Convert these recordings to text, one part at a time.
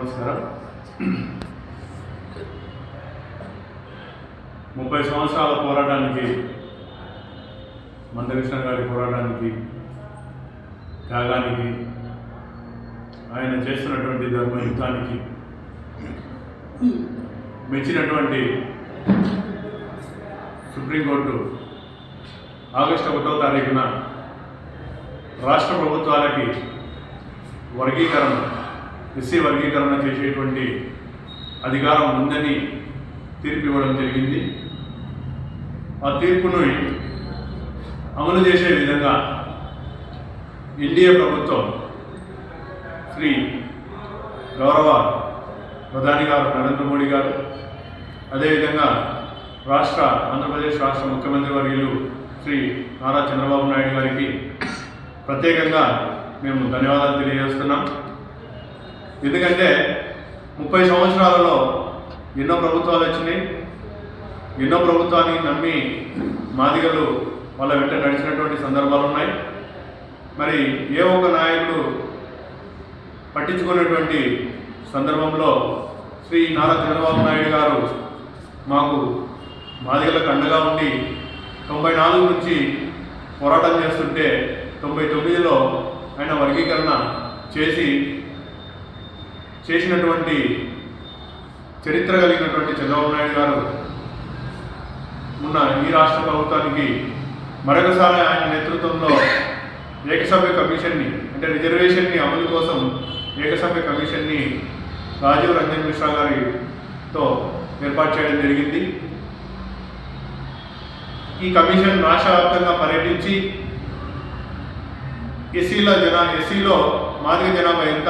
నమస్కారం. 30 సంవత్సరాల పోరాటానికి, మందకృష్ణ గారి పోరాటానికి, త్యాగానికి, ఆయన చేస్తున్నటువంటి ధర్మయుద్ధానికి మెచ్చినటువంటి సుప్రీంకోర్టు ఆగస్టు 1వ తారీఖున రాష్ట్ర ప్రభుత్వాలకి వర్గీకరణ, ఎస్సీ వర్గీకరణ చేసేటువంటి అధికారం ఉందని తీర్పు ఇవ్వడం జరిగింది. ఆ తీర్పును అమలు చేసే విధంగా ఎన్డీఏ ప్రభుత్వం శ్రీ గౌరవ ప్రధాని గారు నరేంద్ర మోడీ గారు, అదేవిధంగా ఆంధ్రప్రదేశ్ రాష్ట్ర ముఖ్యమంత్రి వర్యులు శ్రీ నారా చంద్రబాబు నాయుడు గారికి ప్రత్యేకంగా మేము ధన్యవాదాలు తెలియజేస్తున్నాం. ఎందుకంటే 30 సంవత్సరాలలో ఎన్నో ప్రభుత్వాలు వచ్చినాయి. ఎన్నో ప్రభుత్వాన్ని నమ్మి మాదిగలు వాళ్ళ వెంట నడిచినటువంటి సందర్భాలు ఉన్నాయి. మరి ఏ ఒక్క నాయకుడు పట్టించుకున్నటువంటి సందర్భంలో శ్రీ నారా చంద్రబాబు నాయుడు గారు మాకు మాదిగలకు అండగా ఉండి 94 నుంచి పోరాటం చేస్తుంటే 99లో ఆయన వర్గీకరణ చేసినటువంటి చరిత్ర కలిగినటువంటి చంద్రబాబు నాయుడు గారు ఉన్న ఈ రాష్ట్ర ప్రభుత్వానికి మరొకసారి ఆయన నేతృత్వంలో ఏకసభ్య కమిషన్ని, అంటే రిజర్వేషన్ని అమలు కోసం ఏకసభ్య కమిషన్ని రాజీవ్ రంజన్ మిశ్రా గారితో ఏర్పాటు చేయడం జరిగింది. ఈ కమిషన్ రాష్ట్ర వ్యాప్తంగా పర్యటించి ఎస్సీలో మాదిగ జనాభా ఎంత,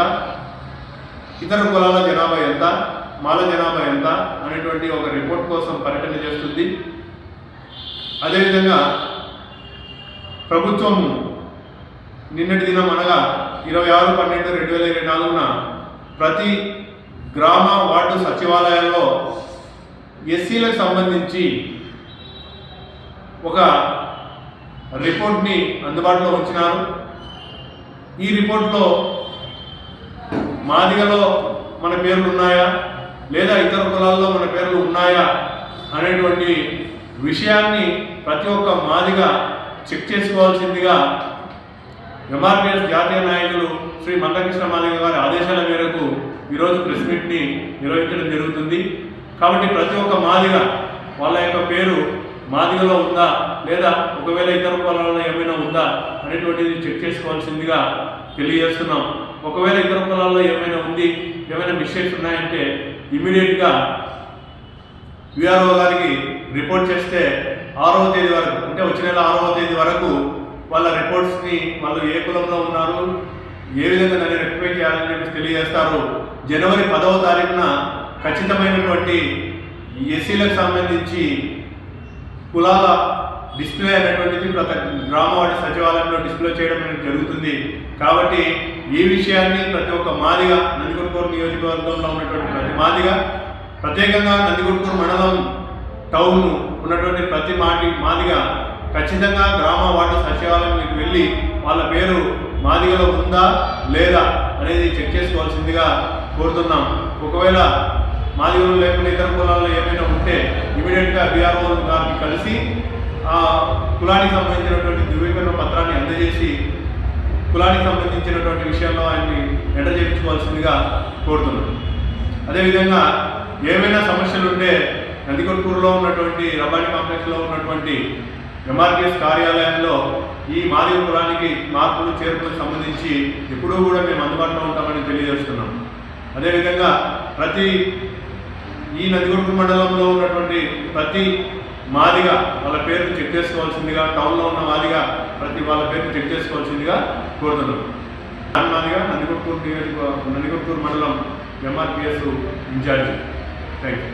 ఇతర కులాల జనాభా ఎంత, మాల జనాభా ఎంత అనేటువంటి ఒక రిపోర్ట్ కోసం పర్యటన చేస్తుంది. అదేవిధంగా ప్రభుత్వం నిన్నటి దినం అనగా 26/12/2024 ప్రతి గ్రామ వార్డు సచివాలయాల్లో ఎస్సీలకు సంబంధించి ఒక రిపోర్ట్ని అందుబాటులో ఉంచినారు. ఈ రిపోర్ట్లో మాదిగలో మన పేర్లు ఉన్నాయా, లేదా ఇతర కులాల్లో మన పేర్లు ఉన్నాయా అనేటువంటి విషయాన్ని ప్రతి ఒక్క మాదిగ చెక్ చేసుకోవాల్సిందిగా ఎంఆర్పీఎస్ జాతీయ నాయకులు శ్రీ మందకృష్ణ మాదిగ గారి ఆదేశాల మేరకు ఈరోజు ప్రెస్ మీట్ని నిర్వహించడం జరుగుతుంది. కాబట్టి ప్రతి ఒక్క మాదిగ వాళ్ళ యొక్క పేరు మాదిగలో ఉందా, లేదా ఒకవేళ ఇతర కులాలలో ఏమైనా ఉందా అనేటువంటిది చెక్ చేసుకోవాల్సిందిగా తెలియజేస్తున్నాం. ఒకవేళ ఇతర కులాల్లో ఏమైనా ఉంది, ఏమైనా మిస్టేక్స్ ఉన్నాయంటే ఇమీడియట్గా విఆర్ఓ గారికి రిపోర్ట్ చేస్తే 6వ తేదీ వరకు, అంటే వచ్చే నెల 6వ తేదీ వరకు వాళ్ళ రిపోర్ట్స్ని వాళ్ళు ఏ కులంలో ఉన్నారు, ఏ విధంగా దాన్ని రెక్టిఫై చేయాలని చెప్పి తెలియజేస్తారు. జనవరి 10వ తారీఖున ఖచ్చితమైనటువంటి ఎస్సీలకు సంబంధించి కులాల డిస్ప్లే అనేటువంటిది ప్రతి గ్రామ వార్డు సచివాలయంలో డిస్ప్లే చేయడం అనేది జరుగుతుంది. కాబట్టి ఈ విషయాన్ని ప్రతి ఒక్క మాదిగ, నందికొట్కూరు నియోజకవర్గంలో ఉన్నటువంటి ప్రతి మాదిగ, ప్రత్యేకంగా నందికొట్కూరు మండలం టౌన్ ఉన్నటువంటి ప్రతి మాదిగ ఖచ్చితంగా గ్రామ వార్డు సచివాలయానికి వెళ్ళి వాళ్ళ పేరు మాదిగలో ఉందా లేదా అనేది చెక్ చేసుకోవాల్సిందిగా కోరుతున్నాం. ఒకవేళ మాదిగలు లేకుండా ఇతర కులాల్లో ఏమైనా ఉంటే ఇమీడియట్గా విఆర్ఓ గారిని కలిసి ఆ కులానికి సంబంధించినటువంటి ధృవీకరణ పత్రాన్ని అందజేసి కులానికి సంబంధించినటువంటి విషయాల్లో ఆయన్ని ఎంటర్ చేయించుకోవాల్సిందిగా కోరుతున్నాం. అదేవిధంగా ఏమైనా సమస్యలు ఉంటే నందికొట్కూరులో ఉన్నటువంటి రబ్బాని కాంప్లెక్స్లో ఉన్నటువంటి ఎంఆర్పీఎస్ కార్యాలయంలో ఈ మాదిగ కులానికి మార్పులు చేర్పులకు సంబంధించి ఎప్పుడూ కూడా మేము అందుబాటులో ఉంటామని తెలియజేస్తున్నాం. అదేవిధంగా ఈ నందికొట్కూరు మండలంలో ఉన్నటువంటి ప్రతి మాదిగ వాళ్ళ పేరును చెక్ చేసుకోవాల్సిందిగా, టౌన్లో ఉన్న మాదిగ వాళ్ళ పేరును చెక్ చేసుకోవాల్సిందిగా కోరుతున్నాం. మాదిగ నందికొట్కూరు మండలం ఎంఆర్పీఎస్ ఇన్ఛార్జి. Thank you.